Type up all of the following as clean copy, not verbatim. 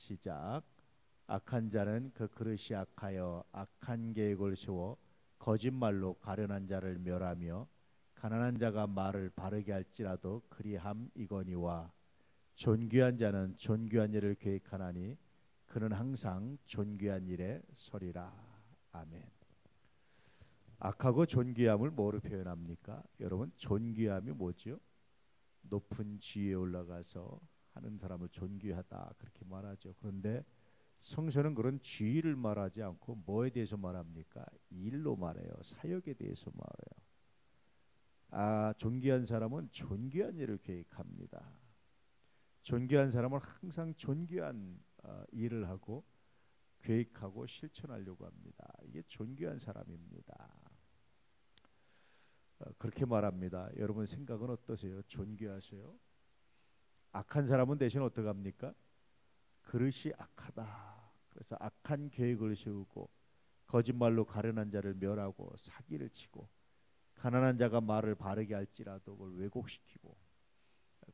시작. 악한 자는 그 그릇이 악하여 악한 계획을 세워 거짓말로 가련한 자를 멸하며 가난한 자가 말을 바르게 할지라도 그리함이거니와 존귀한 자는 존귀한 일을 계획하나니 그는 항상 존귀한 일에 서리라. 아멘. 악하고 존귀함을 뭐로 표현합니까? 여러분, 존귀함이 뭐죠? 높은 지위에 올라가서 하는 사람을 존귀하다 그렇게 말하죠. 그런데 성서는 그런 지위를 말하지 않고 뭐에 대해서 말합니까? 일로 말해요. 사역에 대해서 말해요. 존귀한 사람은 존귀한 일을 계획합니다. 존귀한 사람은 항상 존귀한 일을 하고 계획하고 실천하려고 합니다. 이게 존귀한 사람입니다. 그렇게 말합니다. 여러분 생각은 어떠세요? 존귀하세요? 악한 사람은 대신 어떻게 합니까? 그릇이 악하다. 그래서 악한 계획을 세우고 거짓말로 가련한 자를 멸하고 사기를 치고 가난한 자가 말을 바르게 할지라도 그걸 왜곡시키고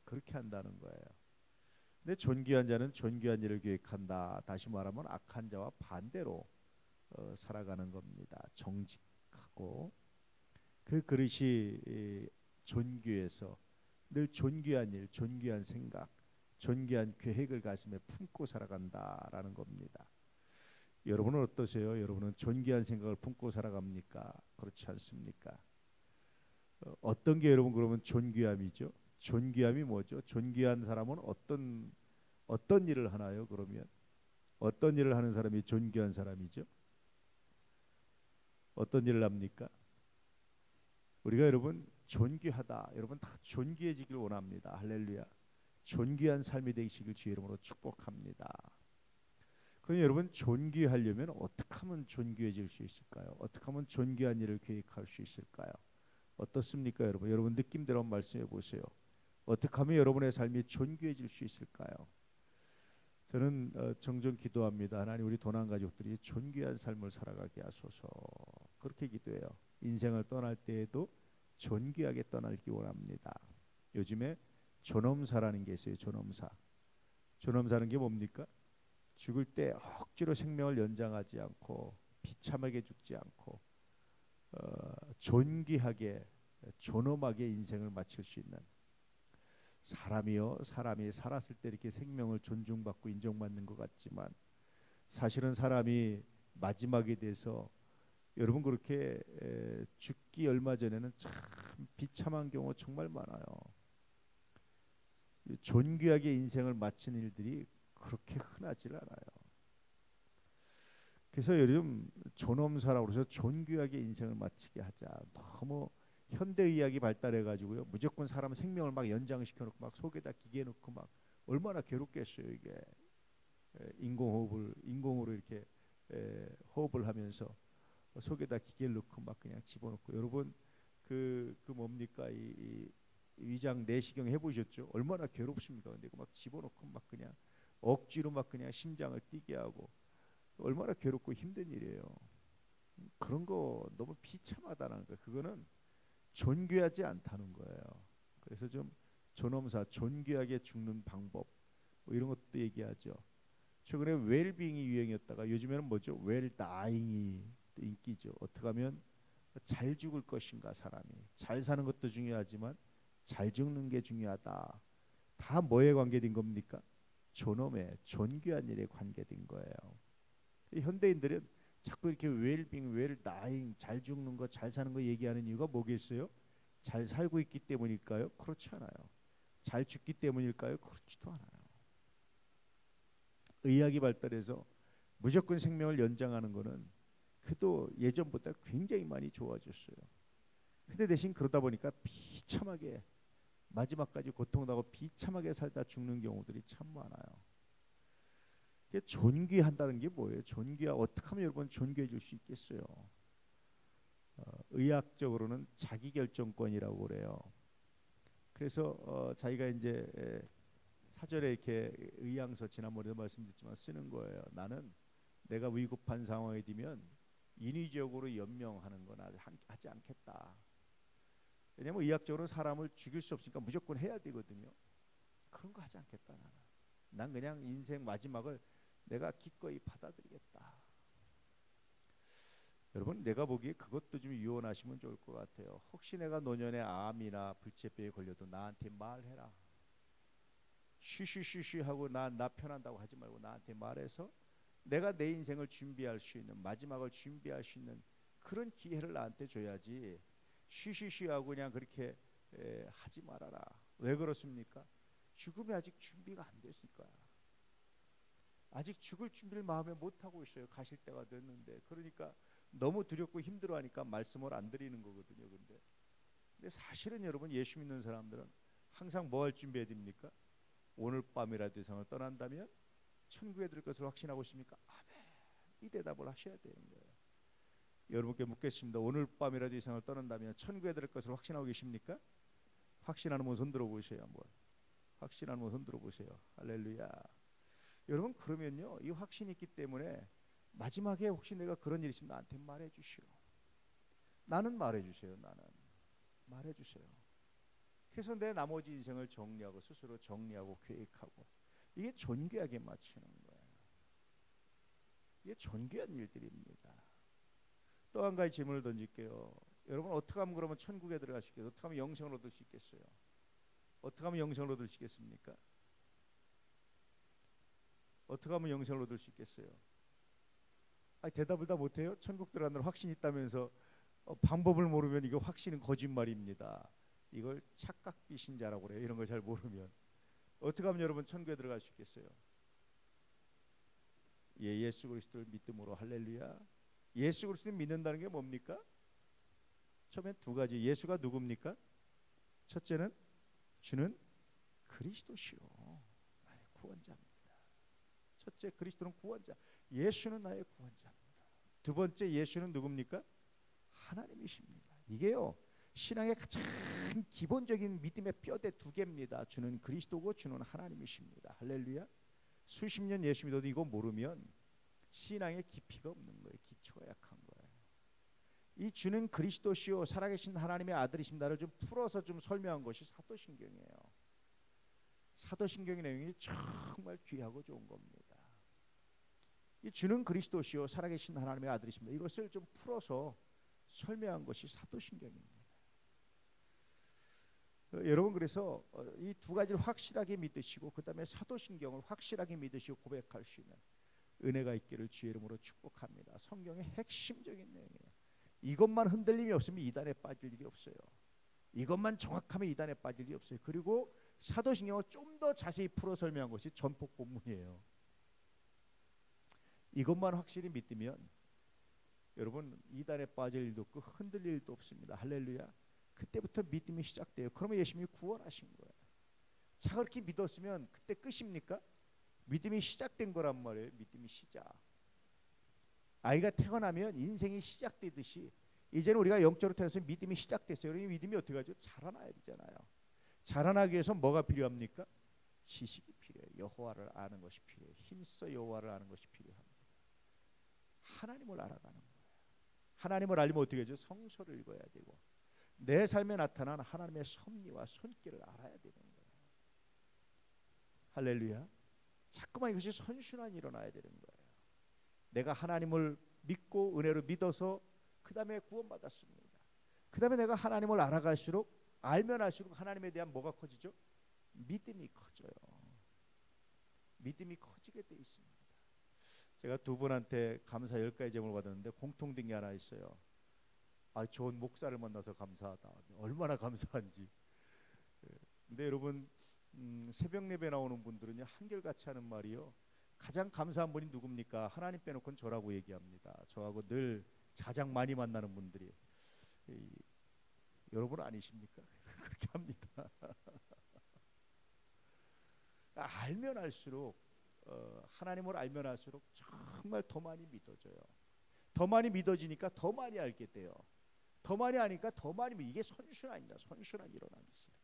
그렇게 한다는 거예요. 근데 존귀한 자는 존귀한 일을 계획한다. 다시 말하면 악한 자와 반대로 살아가는 겁니다. 정직하고 그 그릇이 존귀해서 늘 존귀한 일, 존귀한 생각, 존귀한 계획을 가슴에 품고 살아간다라는 겁니다. 여러분은 어떠세요? 여러분은 존귀한 생각을 품고 살아갑니까? 그렇지 않습니까? 어떤 게 여러분 그러면 존귀함이죠? 존귀함이 뭐죠? 존귀한 사람은 어떤 일을 하나요? 그러면 어떤 일을 하는 사람이 존귀한 사람이죠? 어떤 일을 합니까? 우리가 여러분 존귀하다. 여러분 다 존귀해지길 원합니다. 할렐루야. 존귀한 삶이 되시길 주의 이름으로 축복합니다. 그럼 여러분 존귀하려면 어떻게 하면 존귀해질 수 있을까요? 어떻게 하면 존귀한 일을 계획할 수 있을까요? 어떻습니까, 여러분? 여러분 느낌대로 한번 말씀해 보세요. 어떻게 하면 여러분의 삶이 존귀해질 수 있을까요? 저는 정정 기도합니다. 하나님, 우리 도난 가족들이 존귀한 삶을 살아가게 하소서. 그렇게 기도해요. 인생을 떠날 때에도 존귀하게 떠나기 원합니다. 요즘에 존엄사라는 게 있어요. 존엄사. 존엄사는 게 뭡니까? 죽을 때 억지로 생명을 연장하지 않고 비참하게 죽지 않고 존귀하게 존엄하게 인생을 마칠 수 있는 사람이 살았을 때 이렇게 생명을 존중받고 인정받는 것 같지만 사실은 사람이 마지막에 대해서 여러분 그렇게 죽기 얼마 전에는 참 비참한 경우 정말 많아요. 존귀하게 인생을 마친 일들이 그렇게 흔하질 않아요. 그래서 요즘 존엄사라고 해서 존귀하게 인생을 마치게 하자. 너무 현대의학이 발달해 가지고요. 무조건 사람 생명을 막 연장시켜 놓고 막 속에다 기계 넣고 막 얼마나 괴롭겠어요, 이게. 인공으로 이렇게 호흡을 하면서 속에다 기계를 넣고 막 그냥 집어넣고. 여러분 그 뭡니까 이 위장 내시경 해보셨죠? 얼마나 괴롭습니까? 근데 막 집어넣고 막 그냥 억지로 막 그냥 심장을 뛰게 하고 얼마나 괴롭고 힘든 일이에요. 그런 거 너무 비참하다는 거. 그거는 존귀하지 않다는 거예요. 그래서 좀 존엄사, 존귀하게 죽는 방법 뭐 이런 것도 얘기하죠. 최근에 웰빙이 유행이었다가 요즘에는 뭐죠? 웰다잉이 인기죠. 어떻게 하면 잘 죽을 것인가. 사람이 잘 사는 것도 중요하지만 잘 죽는 게 중요하다. 다 뭐에 관계된 겁니까? 존엄에 존귀한 일에 관계된 거예요. 현대인들은 자꾸 이렇게 웰빙, 웰다잉, 잘 죽는 거, 잘 사는 거 얘기하는 이유가 뭐겠어요? 잘 살고 있기 때문일까요? 그렇지 않아요. 잘 죽기 때문일까요? 그렇지도 않아요. 의학이 발달해서 무조건 생명을 연장하는 거는 그래도 예전보다 굉장히 많이 좋아졌어요. 근데 대신 그러다 보니까 비참하게 마지막까지 고통당하고 비참하게 살다 죽는 경우들이 참 많아요. 존귀한다는 게 뭐예요? 존귀하 어떻게 하면 여러분 존귀해질 수 있겠어요? 의학적으로는 자기결정권이라고 그래요. 그래서 자기가 이제 사전에 이렇게 의향서 지난번에도 말씀드렸지만 쓰는 거예요. 나는 내가 위급한 상황이 되면 인위적으로 연명하는 건 하지 않겠다. 왜냐하면 의학적으로 사람을 죽일 수 없으니까 무조건 해야 되거든요. 그런 거 하지 않겠다 나는. 난 그냥 인생 마지막을 내가 기꺼이 받아들이겠다. 여러분, 내가 보기에 그것도 좀 유언하시면 좋을 것 같아요. 혹시 내가 노년에 암이나 불치병에 걸려도 나한테 말해라. 쉬쉬쉬쉬 하고 나 편한다고 하지 말고 나한테 말해서 내가 내 인생을 준비할 수 있는, 마지막을 준비할 수 있는 그런 기회를 나한테 줘야지. 쉬쉬쉬 하고 그냥 그렇게 하지 말아라. 왜 그렇습니까? 죽음이 아직 준비가 안 됐으니까. 아직 죽을 준비를 마음에 못 하고 있어요. 가실 때가 됐는데. 그러니까 너무 두렵고 힘들어하니까 말씀을 안 드리는 거거든요. 근데 사실은 여러분, 예수 믿는 사람들은 항상 뭐 할 준비해야 됩니까? 오늘 밤이라도 이 세상을 떠난다면 천국에 들을 것을 확신하고 있습니까? 아멘. 이 대답을 하셔야 되는 거예요. 여러분께 묻겠습니다. 오늘 밤이라도 이 세상을 떠난다면 천국에 들을 것을 확신하고 계십니까? 확신하는 분 손 들어보세요. 한번. 확신하는 분 손 들어보세요. 할렐루야. 여러분, 그러면요, 이 확신이 있기 때문에 마지막에 혹시 내가 그런 일 있으면 나한테 말해 주시오. 나는 말해 주세요. 나는 말해 주세요. 그래서 내 나머지 인생을 정리하고 스스로 정리하고 계획하고, 이게 존귀하게 마치는 거예요. 이게 존귀한 일들입니다. 또 한 가지 질문을 던질게요. 여러분, 어떻게 하면 그러면 천국에 들어갈 수 있겠어요? 어떻게 하면 영생을 얻을 수 있겠어요? 어떻게 하면 영생을 얻을 수 있겠습니까? 어떻게 하면 영생을 얻을 수 있겠어요? 아니, 대답을 다 못해요? 천국 들어간다는 확신이 있다면서 방법을 모르면 이거 확신은 거짓말입니다. 이걸 착각비 신자라고 그래요. 이런 걸 잘 모르면. 어떻게 하면 여러분 천국에 들어갈 수 있겠어요? 예수 그리스도를 믿음으로. 할렐루야. 예수 그리스도를 믿는다는 게 뭡니까? 처음엔 두 가지. 예수가 누굽니까? 첫째는 주는 그리스도시요, 나의 구원자입니다. 첫째, 그리스도는 구원자. 예수는 나의 구원자입니다. 두 번째, 예수는 누굽니까? 하나님이십니다. 이게요, 신앙의 가장 기본적인 믿음의 뼈대 두 개입니다. 주는 그리스도고 주는 하나님이십니다. 할렐루야. 수십 년 예수 믿어도 이거 모르면 신앙의 깊이가 없는 거예요. 기초가 약한 거예요. 이 주는 그리스도시요 살아계신 하나님의 아들이십니다를 좀 풀어서 좀 설명한 것이 사도신경이에요. 사도신경의 내용이 정말 귀하고 좋은 겁니다. 이 주는 그리스도시요 살아계신 하나님의 아들이십니다, 이것을 좀 풀어서 설명한 것이 사도신경입니다. 여러분, 그래서 이 두 가지를 확실하게 믿으시고 그 다음에 사도신경을 확실하게 믿으시고 고백할 수 있는 은혜가 있기를 주의 이름으로 축복합니다. 성경의 핵심적인 내용이에요. 이것만 흔들림이 없으면 이단에 빠질 일이 없어요. 이것만 정확하면 이단에 빠질 일이 없어요. 그리고 사도신경을 좀 더 자세히 풀어 설명한 것이 전폭 본문이에요. 이것만 확실히 믿으면 여러분 이단에 빠질 일도 없고 흔들릴 일도 없습니다. 할렐루야. 그때부터 믿음이 시작돼요. 그러면 예수님이 구원하신 거예요. 자, 그렇게 믿었으면 그때 끝입니까? 믿음이 시작된 거란 말이에요. 믿음이 시작. 아이가 태어나면 인생이 시작되듯이 이제는 우리가 영적으로 태어나서 믿음이 시작됐어요. 그러니 믿음이 어떻게 하죠? 자라나야 되잖아요. 자라나기 위해서 뭐가 필요합니까? 지식이 필요해요. 여호와를 아는 것이 필요해요. 힘써 여호와를 아는 것이 필요합니다. 하나님을 알아가는 거예요. 하나님을 알면 어떻게 하죠? 성서를 읽어야 되고 내 삶에 나타난 하나님의 섭리와 손길을 알아야 되는 거예요. 할렐루야. 자꾸만 이것이 선순환이 일어나야 되는 거예요. 내가 하나님을 믿고 은혜로 믿어서 그 다음에 구원받았습니다. 그 다음에 내가 하나님을 알아갈수록 알면 알수록 하나님에 대한 뭐가 커지죠? 믿음이 커져요. 믿음이 커지게 돼 있습니다. 제가 두 분한테 감사 10가지 제목을 받았는데 공통된 게 하나 있어요. 아, 좋은 목사를 만나서 감사하다. 얼마나 감사한지. 근데 여러분 새벽 예배 나오는 분들은요 한결같이 하는 말이요, 가장 감사한 분이 누굽니까? 하나님 빼놓고는 저라고 얘기합니다. 저하고 늘 가장 많이 만나는 분들이 여러분 아니십니까? 그렇게 합니다. 알면 알수록 하나님을 알면 알수록 정말 더 많이 믿어져요. 더 많이 믿어지니까 더 많이 알게 돼요. 더 많이 아니까 더 많이 이게 선순환입니다. 선순환이 일어나는 것이에요.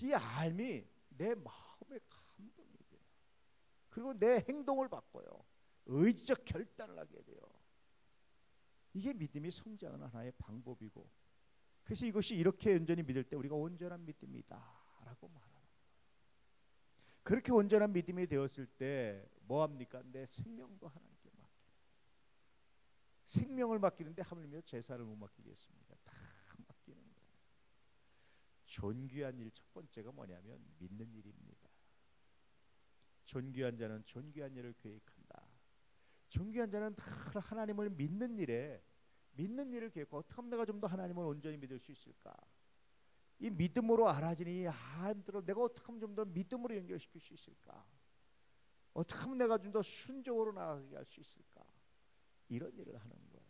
이 알미 내 마음의 감동이 돼요. 그리고 내 행동을 바꿔요. 의지적 결단을 하게 돼요. 이게 믿음이 성장하는 하나의 방법이고, 그래서 이것이 이렇게 온전히 믿을 때 우리가 온전한 믿음이다 라고 말하는 거예요. 그렇게 온전한 믿음이 되었을 때 뭐합니까? 내 생명도 하나님께 맡기는, 생명을 맡기는데 하물며 제사를 못 맡기겠습니까? 다 맡기는 거예요. 존귀한 일 첫 번째가 뭐냐면 믿는 일입니다. 존귀한 자는 존귀한 일을 계획한다. 존귀한 자는 다 하나님을 믿는 일에, 믿는 일을 계획하고 어떻게 하면 내가 좀 더 하나님을 온전히 믿을 수 있을까? 이 믿음으로 알아지니 힘들어. 내가 어떻게 하면 좀 더 믿음으로 연결시킬 수 있을까? 어떻게 하면 내가 좀 더 순종으로 나아가게 할 수 있을까? 이런 일을 하는 거예요.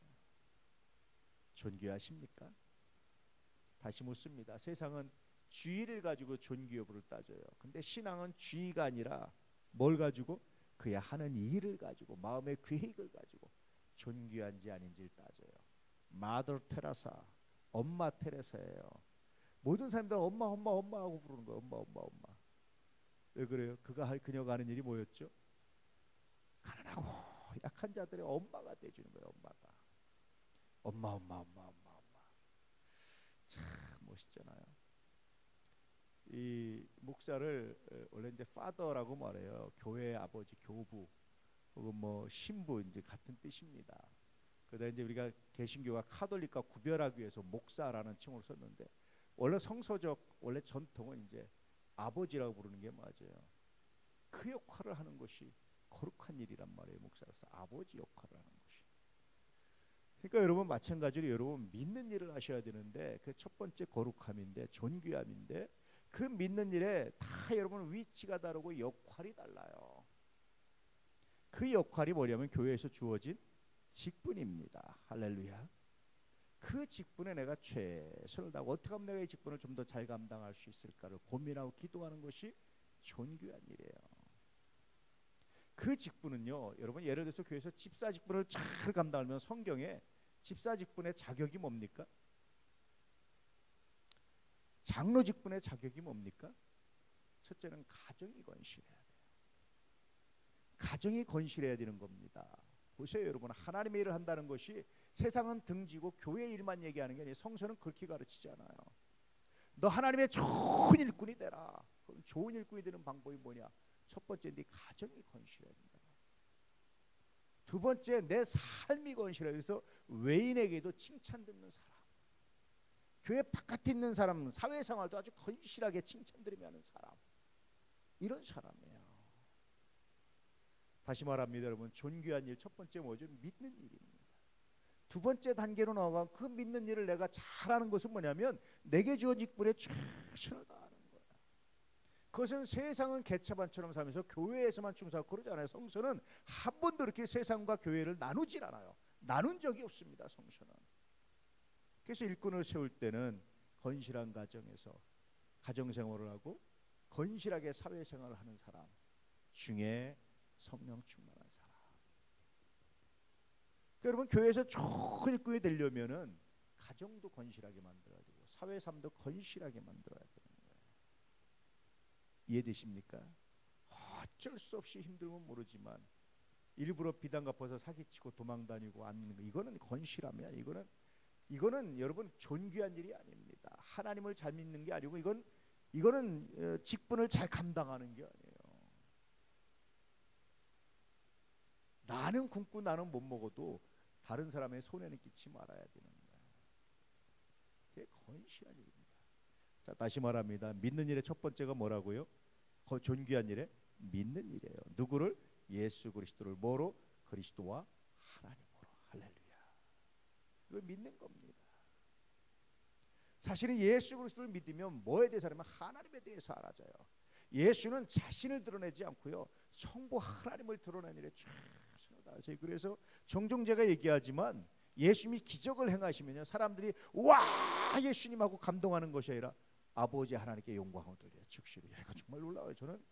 존귀하십니까? 다시 묻습니다. 세상은 주의를 가지고 존귀 여부를 따져요. 근데 신앙은 주의가 아니라 뭘 가지고? 그야 하는 일을 가지고, 마음의 계획을 가지고 존귀한지 아닌지를 따져요. 마더 테라사, 엄마 테레사예요. 모든 사람들은 엄마 엄마 엄마 하고 부르는 거예요. 엄마 엄마 엄마. 왜 그래요? 그녀가 하는 일이 뭐였죠? 가난하고 약한 자들의 엄마가 돼주는 거예요. 엄마가. 엄마 엄마 엄마 엄마 엄마. 참 멋있잖아요. 이 목사를 원래 이제 파더라고 말해요. 교회 아버지, 교부 혹은 뭐 신부 이제 같은 뜻입니다. 그러다 이제 우리가 개신교와 카톨릭과 구별하기 위해서 목사라는 칭호를 썼는데, 원래 성서적 원래 전통은 이제 아버지라고 부르는 게 맞아요. 그 역할을 하는 것이 거룩한 일이란 말이에요. 목사로서 아버지 역할을 하는 것이. 그러니까 여러분 마찬가지로 여러분 믿는 일을 하셔야 되는데, 그 첫 번째 거룩함인데, 존귀함인데, 그 믿는 일에 다 여러분 위치가 다르고 역할이 달라요. 그 역할이 뭐냐면 교회에서 주어진 직분입니다. 할렐루야. 그 직분에 내가 최선을 다하고 어떻게 하면 내가 이 직분을 좀 더 잘 감당할 수 있을까를 고민하고 기도하는 것이 존귀한 일이에요. 그 직분은요, 여러분 예를 들어서 교회에서 집사 직분을 잘 감당하면 성경에 집사 직분의 자격이 뭡니까? 장로 직분의 자격이 뭡니까? 첫째는 가정이 건실해야 돼요. 가정이 건실해야 되는 겁니다. 보세요 여러분, 하나님의 일을 한다는 것이 세상은 등지고 교회 일만 얘기하는 게 아니에요. 성서는 그렇게 가르치지 않아요. 너 하나님의 좋은 일꾼이 되라. 그럼 좋은 일꾼이 되는 방법이 뭐냐? 첫 번째, 네 가정이 건실해야 된다. 두 번째, 내 삶이 건실해야 돼서 외인에게도 칭찬 듣는 사람, 교회 바깥에 있는 사람, 사회생활도 아주 건실하게 칭찬드리며 하는 사람, 이런 사람이에요. 다시 말합니다 여러분, 존귀한 일 첫 번째 뭐죠? 믿는 일입니다. 두 번째 단계로 나아가 그 믿는 일을 내가 잘하는 것은 뭐냐면 내게 주어진 직분에 최선을 다하는 거야. 그것은 세상은 개차반처럼 살면서 교회에서만 충성하고 그러지 않아요. 성서는 한 번도 이렇게 세상과 교회를 나누질 않아요. 나눈 적이 없습니다. 성서는. 그래서 일꾼을 세울 때는 건실한 가정에서 가정생활을 하고 건실하게 사회생활을 하는 사람 중에 성령 충만한 사람. 그러니까 여러분 교회에서 좋은 일꾼이 되려면은 가정도 건실하게 만들어야 되고 사회삶도 건실하게 만들어야 되는 거예요. 이해되십니까? 어쩔 수 없이 힘들면 모르지만 일부러 비단 갚아서 사기치고 도망다니고 앉는 거, 이거는 건실함이야. 이거는 여러분 존귀한 일이 아닙니다. 하나님을 잘 믿는 게 아니고 이거는 직분을 잘 감당하는 게 아니에요. 나는 굶고 나는 못 먹어도 다른 사람의 손해는 끼치 말아야 되는 거야. 그게 건실한 일입니다. 자, 다시 말합니다. 믿는 일의 첫 번째가 뭐라고요? 존귀한 일에 믿는 일이에요. 누구를? 예수 그리스도를 뭐로? 그리스도와 하나님으로. 할렐루야. 이걸 믿는 겁니다. 사실은 예수 그리스도를 믿으면 뭐에 대해서 알면 하나님에 대해서 알아져요. 예수는 자신을 드러내지 않고요, 성부 하나님을 드러내는 일에 최선을 다하세요. 그래서 종종 제가 얘기하지만 예수님이 기적을 행하시면요, 사람들이 와 예수님하고 감동하는 것이 아니라 아버지 하나님께 영광을 돌려요. 즉시로. 이거 정말 놀라워요. 저는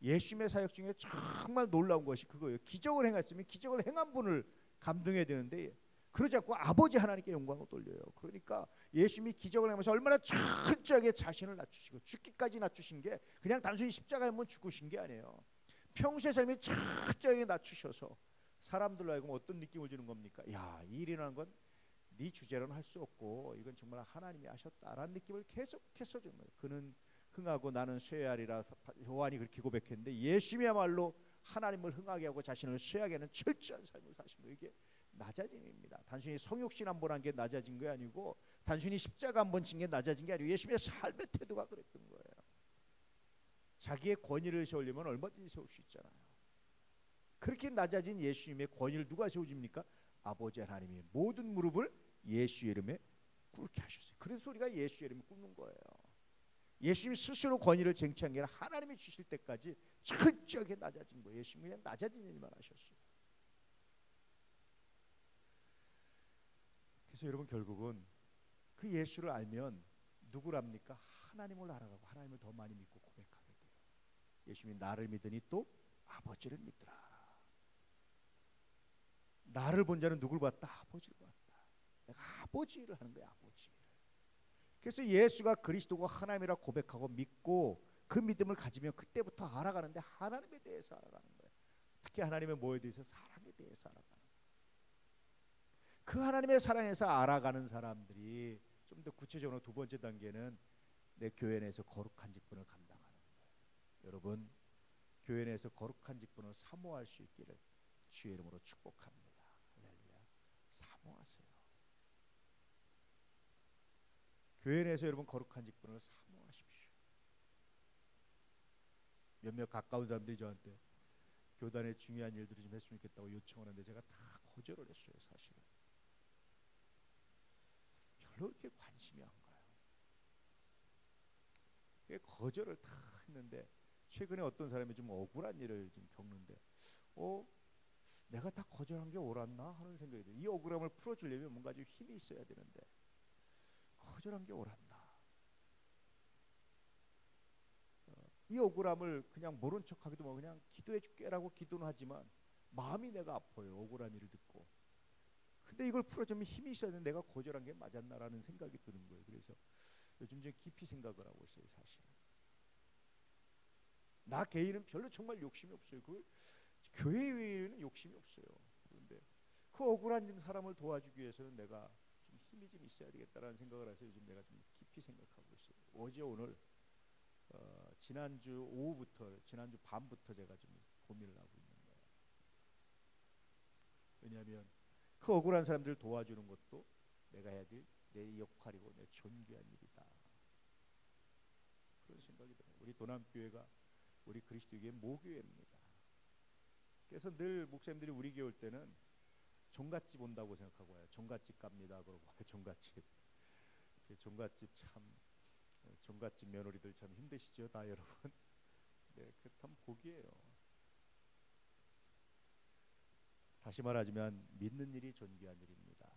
예수님의 사역 중에 정말 놀라운 것이 그거예요. 기적을 행했으면 기적을 행한 분을 감동해야 되는데 그러지 않고 아버지 하나님께 영광을 돌려요. 그러니까 예수님이 기적을 하면서 얼마나 철저하게 자신을 낮추시고 죽기까지 낮추신 게 그냥 단순히 십자가에 한번 죽으신 게 아니에요. 평소의 삶이 철저하게 낮추셔서 사람들로 하여금 어떤 느낌을 주는 겁니까? 야, 이 일이라는 건 네 주제로는 할 수 없고 이건 정말 하나님이 하셨다라는 느낌을 계속해서 주는 거예요. 그는 흥하고 나는 쇠하리라 요한이 그렇게 고백했는데, 예수님이야말로 하나님을 흥하게 하고 자신을 쇠하게 하는 철저한 삶을 사신 거예요. 이게 낮아짐입니다. 단순히 성육신 한 번 한 게 낮아진 게 아니고, 단순히 십자가 한 번 진 게 낮아진 게 아니고, 예수님의 삶의 태도가 그랬던 거예요. 자기의 권위를 세우려면 얼마든지 세울 수 있잖아요. 그렇게 낮아진 예수님의 권위를 누가 세워줍니까? 아버지 하나님이 모든 무릎을 예수의 이름에 꿇게 하셨어요. 그래서 우리가 예수의 이름을 꿇는 거예요. 예수님이 스스로 권위를 쟁취한 게 아니라 하나님이 주실 때까지 철저하게 낮아진 거예요. 예수님이 그냥 낮아진 일만 하셨어요. 그래서 여러분, 결국은 그 예수를 알면 누구를 압니까? 하나님을 알아가고 하나님을 더 많이 믿고 고백하게 돼요. 예수님이 나를 믿으니 또 아버지를 믿더라. 나를 본 자는 누구를 봤다? 아버지를 봤다. 내가 아버지를 하는 거야, 아버지. 그래서 예수가 그리스도고 하나님이라 고백하고 믿고 그 믿음을 가지면 그때부터 알아가는데, 하나님에 대해서 알아가는 거예요. 특히 하나님의 뭐에 대해서? 사랑에 대해서 알아가는 거예요. 그 하나님의 사랑에서 알아가는 사람들이 좀 더 구체적으로 두 번째 단계는 내 교회 내에서 거룩한 직분을 감당하는 거예요. 여러분, 교회 내에서 거룩한 직분을 사모할 수 있기를 주의 이름으로 축복합니다. 할렐루야. 사모하세요. 교회 내에서 여러분 거룩한 직분을 사모하십시오. 몇몇 가까운 사람들이 저한테 교단의 중요한 일들을 좀 했으면 좋겠다고 요청을 하는데 제가 다 거절을 했어요. 사실은 별로 그렇게 관심이 안 가요. 거절을 다 했는데, 최근에 어떤 사람이 좀 억울한 일을 좀 겪는데, 내가 다 거절한 게 옳았나 하는 생각이 들어요. 이 억울함을 풀어주려면 뭔가 좀 힘이 있어야 되는데 거절한 게 옳았나. 이 억울함을 그냥 모른 척하기도 뭐 그냥 기도해 줄게라고 기도는 하지만 마음이 내가 아파요. 억울한 일을 듣고. 근데 이걸 풀어주면 힘이 있어야 되는데 내가 거절한 게 맞았나라는 생각이 드는 거예요. 그래서 요즘 좀 깊이 생각을 하고 있어요. 사실은 나 개인은 별로 정말 욕심이 없어요. 그 교회 외에는 욕심이 없어요. 그런데 그 억울한 사람을 도와주기 위해서는 내가 좀 힘이 좀 있어야 되겠다라는 생각을 해서 요즘 내가 좀 깊이 생각하고 있어요. 어제 오늘 지난주 오후부터 지난주 밤부터 제가 좀 고민을 하고 있는 거예요. 왜냐하면 그 억울한 사람들을 도와주는 것도 내가 해야 될 내 역할이고 내 존귀한 일이다. 그런 생각이 들어요. 우리 도남교회가 우리 그리스도교의 모교회입니다. 그래서 늘 목사님들이 우리 교회 올 때는 종갓집 온다고 생각하고 와요. 종갓집 갑니다. 그러고 와요. 종갓집. 종갓집 참, 종갓집 며느리들 참 힘드시죠, 다 여러분. 네, 그 참 복이에요. 다시 말하자면 믿는 일이 존귀한 일입니다.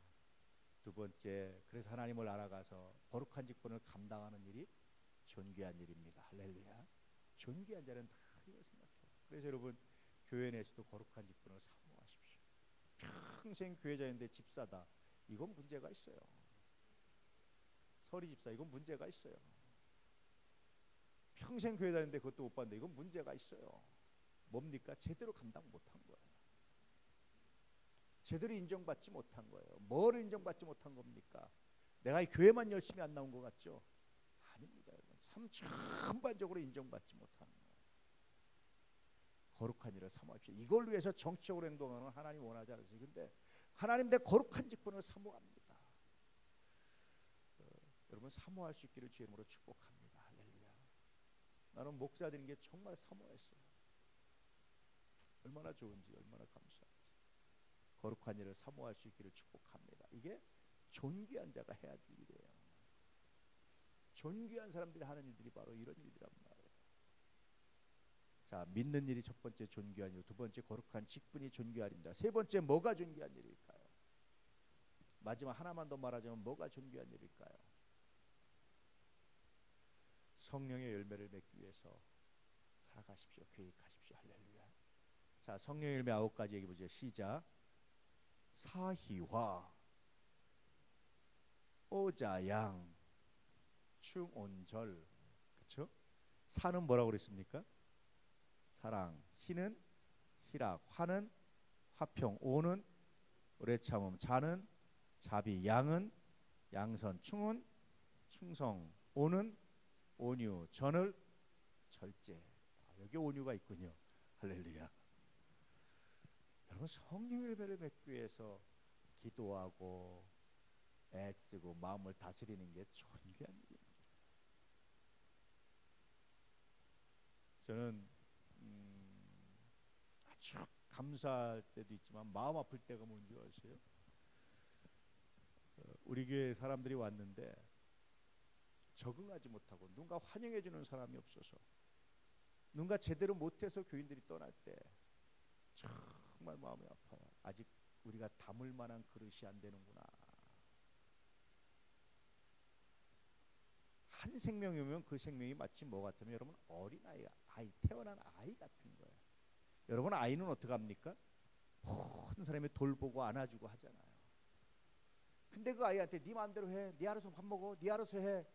두 번째, 그래서 하나님을 알아가서 거룩한 직분을 감당하는 일이 존귀한 일입니다. 할렐루야. 존귀한 자는 다 이거 생각해요. 그래서 여러분, 교회 내에서도 거룩한 직분을 사모하십시오. 평생 교회자인데 집사다, 이건 문제가 있어요. 서리 집사, 이건 문제가 있어요. 평생 교회 다니는데 그것도 못 봤는데 이건 문제가 있어요. 뭡니까? 제대로 감당 못한 거예요. 제대로 인정받지 못한 거예요. 뭘 인정받지 못한 겁니까? 내가 이 교회만 열심히 안 나온 것 같죠? 아닙니다, 여러분. 삶 전반적으로 인정받지 못하는 거예요. 거룩한 일을 사모하십시오. 이걸 위해서 정치적으로 행동하는 하나님 원하지 않으세요. 근데 하나님 내 거룩한 직분을 사모합니다. 여러분, 사모할 수 있기를 주의 이름으로 축복합니다. 할렐루야. 나는 목사 되는 게 정말 사모했어요. 얼마나 좋은지, 얼마나 감사한지. 거룩한 일을 사모할 수 있기를 축복합니다. 이게 존귀한 자가 해야 될 일이에요. 존귀한 사람들이 하는 일들이 바로 이런 일이란 말이에요. 자, 믿는 일이 첫 번째 존귀한 일, 두 번째 거룩한 직분이 존귀한 일입니다. 세 번째, 뭐가 존귀한 일일까요? 마지막 하나만 더 말하자면 뭐가 존귀한 일일까요? 성령의 열매를 맺기 위해서 살아가십시오. 계획하십시오. 할렐루야. 자, 성령의 열매 9가지 얘기해 보죠. 시작. 사희화, 오자양, 충온절. 그렇죠? 사는 뭐라고 그랬습니까? 사랑. 희는 희락. 화는 화평. 오는 오래 참음. 자는 자비. 양은 양선. 충은 충성. 오는 온유, 전을 절제. 여기 온유가 있군요. 할렐루야. 여러분, 성령 예배를 맺기 위해서 기도하고 애쓰고 마음을 다스리는 게 존귀한 일입니다. 저는 아주 감사할 때도 있지만 마음 아플 때가 뭔지 아세요? 우리 교회 사람들이 왔는데 적응하지 못하고 누군가 환영해 주는 사람이 없어서, 누군가 제대로 못해서 교인들이 떠날 때 정말 마음이 아파요. 아직 우리가 담을 만한 그릇이 안 되는구나. 한 생명이면 그 생명이 마치 뭐 같으면, 여러분, 어린아이가, 태어난 아이 같은 거예요. 여러분, 아이는 어떻게 합니까? 모든 사람이 돌보고 안아주고 하잖아요. 근데 그 아이한테 네 마음대로 해, 네 알아서 밥 먹어, 네 알아서 해,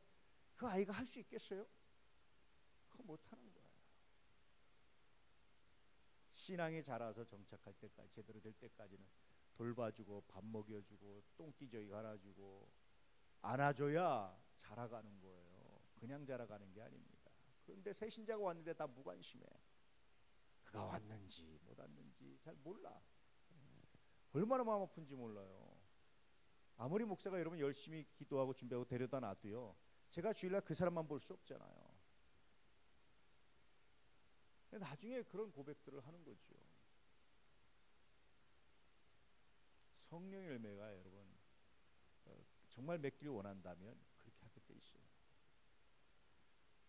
그 아이가 할 수 있겠어요? 그거 못하는 거예요. 신앙이 자라서 정착할 때까지, 제대로 될 때까지는 돌봐주고 밥 먹여주고 똥기저귀 갈아주고 안아줘야 자라가는 거예요. 그냥 자라가는 게 아닙니다. 그런데 새 신자가 왔는데 다 무관심해. 그가 왔는지 못 왔는지 잘 몰라. 얼마나 마음 아픈지 몰라요. 아무리 목사가 여러분 열심히 기도하고 준비하고 데려다 놔도요, 제가 주일날 그 사람만 볼 수 없잖아요. 나중에 그런 고백들을 하는 거죠. 성령의 열매가 여러분 정말 맺기를 원한다면 그렇게 하게 돼 있어요.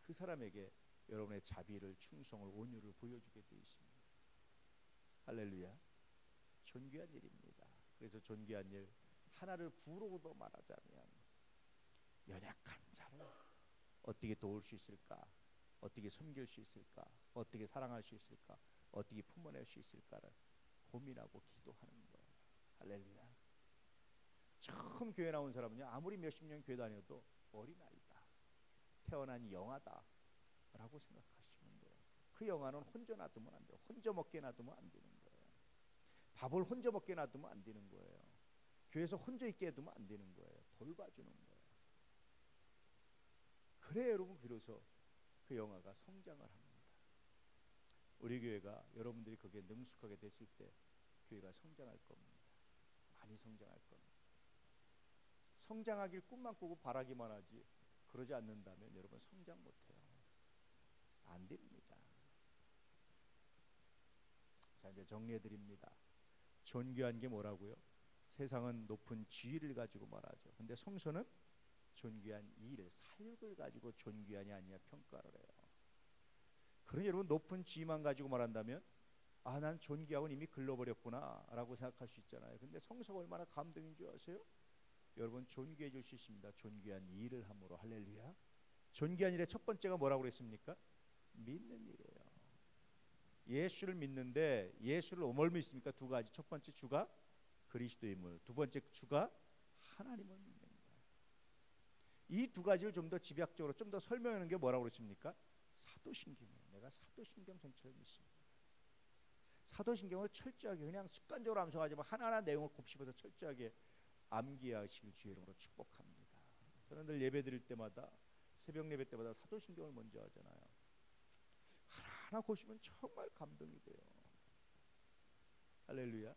그 사람에게 여러분의 자비를, 충성을, 온유를 보여주게 돼 있습니다. 할렐루야. 존귀한 일입니다. 그래서 존귀한 일 하나를 부러워도 말하자면, 연약한 자를 어떻게 도울 수 있을까, 어떻게 섬길 수 있을까, 어떻게 사랑할 수 있을까, 어떻게 품어낼 수 있을까를 고민하고 기도하는 거예요. 할렐루야. 처음 교회 나온 사람은요, 아무리 몇십 년 교회 다녀도 어린아이다, 태어난 영아다 라고 생각하시면 돼요. 그 영아는 혼자 놔두면 안 돼요. 혼자 먹게 놔두면 안 되는 거예요. 밥을 혼자 먹게 놔두면 안 되는 거예요. 교회에서 혼자 있게 해두면 안 되는 거예요. 돌봐주는 거예요. 그래 여러분, 비로소 그 영아가 성장을 합니다. 우리 교회가 여러분들이 거기에 능숙하게 됐을 때 교회가 성장할 겁니다. 많이 성장할 겁니다. 성장하길 꿈만 꾸고 바라기만 하지, 그러지 않는다면 여러분 성장 못해요. 안 됩니다. 자, 이제 정리해 드립니다. 존귀한 게 뭐라고요? 세상은 높은 지위를 가지고 말하죠. 근데 성서는 존귀한 일, 사역을 가지고 존귀하냐 아니냐 평가를 해요. 그러니 여러분, 높은 지위만 가지고 말한다면 난 존귀하고는 이미 글러버렸구나 라고 생각할 수 있잖아요. 근데 성서가 얼마나 감동인 줄 아세요? 여러분, 존귀해 줄 수 있습니다. 존귀한 일을 함으로. 할렐루야. 존귀한 일의 첫 번째가 뭐라고 그랬습니까? 믿는 일이에요. 예수를 믿는데, 예수를 뭘 믿습니까? 두 가지. 첫 번째, 주가 그리스도임을. 두 번째, 주가 하나님을 믿는다. 이 두 가지를 좀 더 집약적으로 좀 더 설명하는 게 뭐라고 그러십니까? 사도신경이에요. 내가 사도신경 전체를 믿습니다. 사도신경을 철저하게, 그냥 습관적으로 암송하지만 하나하나 내용을 곱씹어서 철저하게 암기하시길 주의 이름으로 축복합니다. 저는 늘 예배 드릴 때마다, 새벽 예배 때마다 사도신경을 먼저 하잖아요. 하나하나 곱씹으면 정말 감동이 돼요. 할렐루야.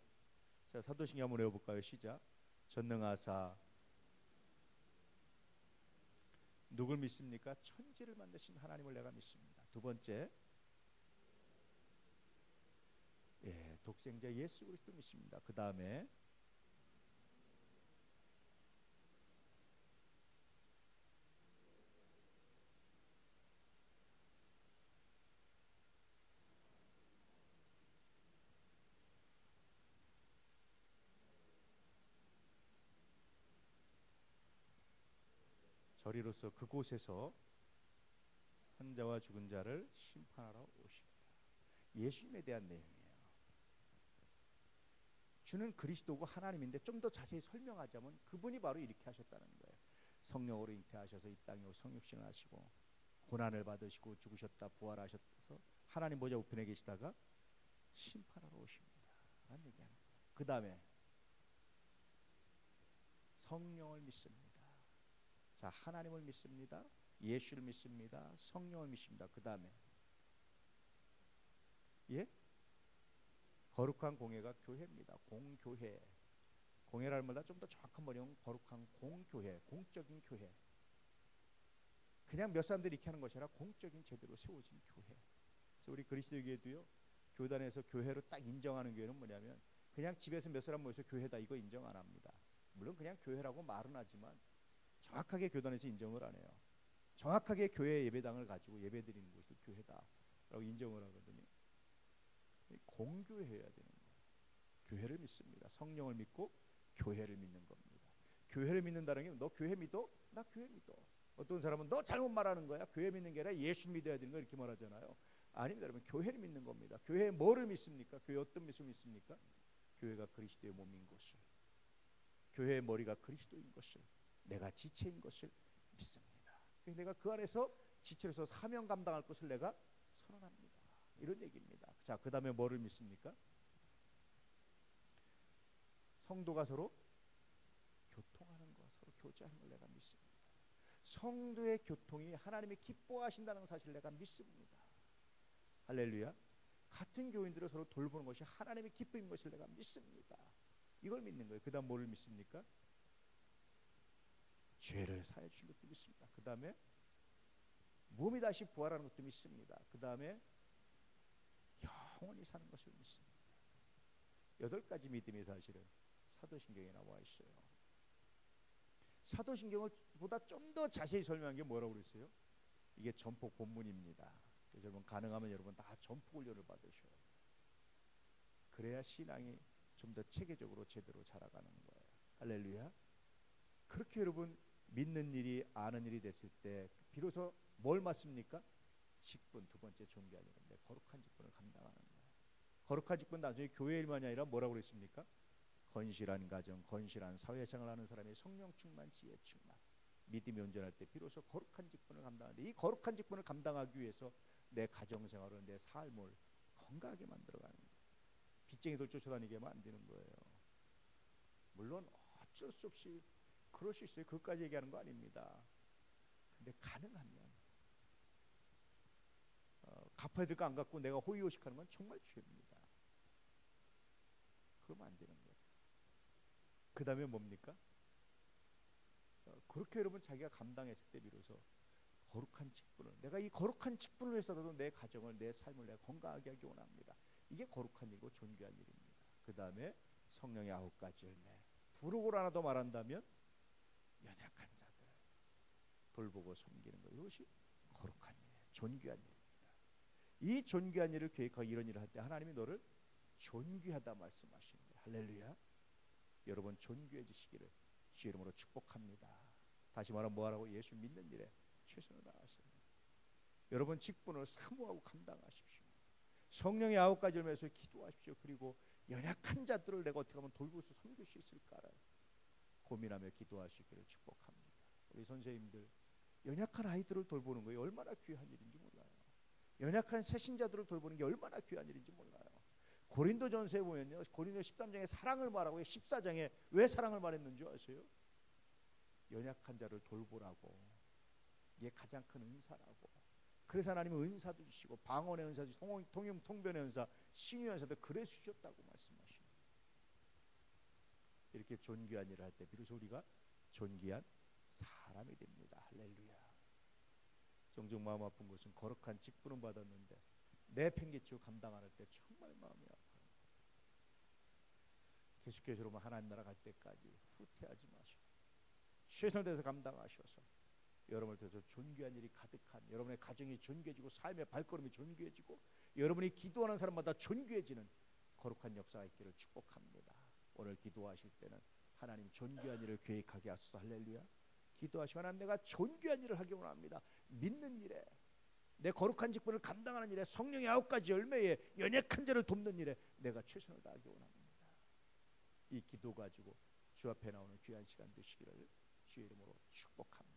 자, 사도신경 한번 외워볼까요? 시작. 전능하사 누굴 믿습니까? 천지를 만드신 하나님을 내가 믿습니다. 두 번째, 독생자 예수 그리스도 믿습니다. 그 다음에 저리로서 그곳에서 환자와 죽은 자를 심판하러 오십니다. 예수님에 대한 내용이에요. 주는 그리스도고 하나님인데, 좀 더 자세히 설명하자면 그분이 바로 이렇게 하셨다는 거예요. 성령으로 잉태하셔서 이 땅에 성육신을 하시고 고난을 받으시고 죽으셨다 부활하셔서 하나님 보좌 우편에 계시다가 심판하러 오십니다 라는 얘기하는 거예요. 그 다음에 성령을 믿습니다. 자, 하나님을 믿습니다. 예수를 믿습니다. 성령을 믿습니다. 그 다음에 예? 거룩한 공회가 교회입니다. 공교회. 공회라는 말보다 좀 더 정확한 번역은 거룩한 공교회, 공적인 교회. 그냥 몇 사람들이 이렇게 하는 것이 아니라 공적인 제대로 세워진 교회. 그래서 우리 그리스도교회도요, 교단에서 교회로 딱 인정하는 교회는 뭐냐면 그냥 집에서 몇 사람 모여서 교회다 이거 인정 안 합니다. 물론 그냥 교회라고 말은 하지만 정확하게 교단에서 인정을 안 해요. 정확하게 교회 예배당을 가지고 예배드리는 곳을 교회다라고 인정을 하거든요. 공교회해야 되는 거예요. 교회를 믿습니다. 성령을 믿고 교회를 믿는 겁니다. 교회를 믿는다는 게 너 교회 믿어? 나 교회 믿어. 어떤 사람은 너 잘못 말하는 거야. 교회 믿는 게 아니라 예수 믿어야 되는 거 이렇게 말하잖아요. 아닙니다. 여러분 교회를 믿는 겁니다. 교회에 뭐를 믿습니까? 교회 어떤 믿음을 믿습니까? 교회가 그리스도의 몸인 것을, 교회의 머리가 그리스도인 것을, 내가 지체인 것을 믿습니다. 내가 그 안에서 지체로서 사명 감당할 것을 내가 선언합니다. 이런 얘기입니다. 자, 그 다음에 뭐를 믿습니까? 성도가 서로 교통하는 거, 서로 교제하는 걸 내가 믿습니다. 성도의 교통이 하나님이 기뻐하신다는 사실을 내가 믿습니다. 할렐루야. 같은 교인들을 서로 돌보는 것이 하나님의 기쁨인 것을 내가 믿습니다. 이걸 믿는 거예요. 그 다음 뭐를 믿습니까? 죄를 사해 주신 것도 믿습니다. 그 다음에 몸이 다시 부활하는 것도 믿습니다. 그 다음에 영원히 사는 것을 믿습니다. 8가지 믿음이 사실은 사도신경에 나와 있어요. 사도신경을 보다 좀 더 자세히 설명한 게 뭐라고 그랬어요? 이게 전폭 본문입니다. 그래서 여러분 가능하면 여러분 다 전폭 훈련을 받으셔요. 그래야 신앙이 좀 더 체계적으로 제대로 자라가는 거예요. 할렐루야. 그렇게 여러분 믿는 일이 아는 일이 됐을 때 비로소 뭘 맡습니까? 직분, 두 번째 존귀한 일인데 거룩한 직분을 감당하는 거예요. 거룩한 직분 단순히 교회 일만이 아니라 뭐라고 그랬습니까? 건실한 가정, 건실한 사회생활을 하는 사람이 성령 충만, 지혜 충만, 믿음이 온전할 때 비로소 거룩한 직분을 감당하는데, 이 거룩한 직분을 감당하기 위해서 내 가정생활을, 내 삶을 건강하게 만들어가는 거예요. 빚쟁이들 쫓아다니게 하면 안 되는 거예요. 물론 어쩔 수 없이 그럴 수 있어요. 그것까지 얘기하는 거 아닙니다. 근데 가능하면 갚아야 될 거 안 갚고 내가 호의호식하는 건 정말 죄입니다. 그러면 안 되는 거예요. 그 다음에 뭡니까? 그렇게 여러분 자기가 감당했을 때 비로소 거룩한 직분을, 내가 이 거룩한 직분을 위해서라도 내 가정을, 내 삶을 내가 건강하게 하기 원합니다. 이게 거룩한 일이고 존귀한 일입니다. 그 다음에 성령의 9가지 열매, 부록을 하나 더 말한다면 연약한 자들 돌보고 섬기는 것, 이것이 거룩한 일이에요. 존귀한 일입니다. 이 존귀한 일을 계획하고 이런 일을 할 때 하나님이 너를 존귀하다 말씀하시는 거예요. 할렐루야. 여러분 존귀해지시기를 주의 이름으로 축복합니다. 다시 말하면 뭐하라고? 예수 믿는 일에 최선을 다하세요. 여러분 직분을 사모하고 감당하십시오. 성령의 9가지 열매에서 기도하십시오. 그리고 연약한 자들을 내가 어떻게 하면 돌보수 섬길 수 있을까를 고민하며 기도하시기를 축복합니다. 우리 선생님들 연약한 아이들을 돌보는 것이 얼마나 귀한 일인지 몰라요. 연약한 새신자들을 돌보는 게 얼마나 귀한 일인지 몰라요. 고린도전서에 보면요, 고린도 13장에 사랑을 말하고 14장에 왜 사랑을 말했는 줄 아세요? 연약한 자를 돌보라고. 이게 가장 큰 은사라고. 그래서 하나님은 은사도 주시고 방언의 은사, 통용 통변의 은사, 신유의 은사도 그래 주셨다고 말씀하십니다. 이렇게 존귀한 일을 할 때 비로소 우리가 존귀한 사람이 됩니다. 할렐루야. 종종 마음 아픈 것은 거룩한 직분은 받았는데 내 팽개치고 감당 안 할 때 정말 마음이 아파요. 계속해서 여러분 하나님 나라 갈 때까지 후퇴하지 마시고 최선을 다해서 감당하셔서 여러분을 통해서 존귀한 일이 가득한, 여러분의 가정이 존귀해지고 삶의 발걸음이 존귀해지고 여러분이 기도하는 사람마다 존귀해지는 거룩한 역사가 있기를 축복합니다. 오늘 기도하실 때는 하나님 존귀한 일을 계획하게 하소서. 할렐루야. 기도하시고 하나님 내가 존귀한 일을 하기 원합니다. 믿는 일에, 내 거룩한 직분을 감당하는 일에, 성령의 9가지 열매에, 연약한 자를 돕는 일에 내가 최선을 다하기 원합니다. 이 기도 가지고 주 앞에 나오는 귀한 시간 되시기를 주의 이름으로 축복합니다.